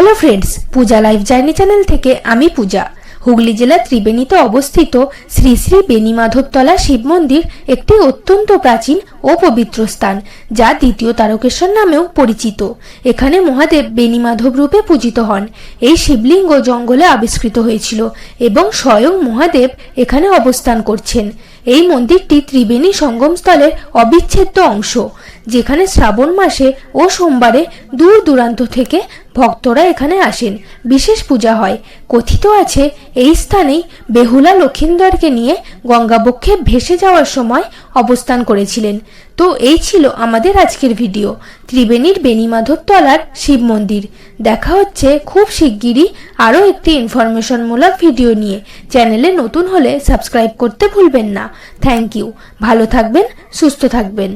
Hello friends, পূজা life journey channel থেকে আমি পূজা। হুগলি জেলার ত্রিবেণীতে অবস্থিত শ্রী শ্রী বেণীমাধবতলা শিব মন্দির একটি অত্যন্ত প্রাচীন ও পবিত্র স্থান, যা দ্বিতীয় তারকেশ্বর নামেও পরিচিত। এখানে মহাদেব বেণীমাধব রূপে পূজিত হন। এই শিবলিঙ্গ জঙ্গলে আবিষ্কৃত হয়েছিল এবং স্বয়ং মহাদেব এখানে অবস্থান করছেন। এই মন্দিরটি ত্রিবেণী সঙ্গমস্থলের অবিচ্ছেদ্য অংশ, যেখানে শ্রাবণ মাসে ও সোমবারে দূর দূরান্ত থেকে ভক্তরা এখানে আসেন। বিশেষ পূজা হয়। কথিত আছে এই স্থানেই বেহুলা লক্ষিন্দরকে নিয়ে গঙ্গাবক্ষে ভেসে যাওয়ার সময় অবস্থান করেছিলেন। তো এই ছিল আমাদের আজকের ভিডিও, ত্রিবেণীর বেণীমাধবতলার শিব মন্দির। দেখা হচ্ছে খুব শিগগিরই আরও একটি ইনফরমেশনমূলক ভিডিও নিয়ে। চ্যানেলে নতুন হলে সাবস্ক্রাইব করতে ভুলবেন না। Thank you. ভালো থাকবেন, সুস্থ থাকবেন।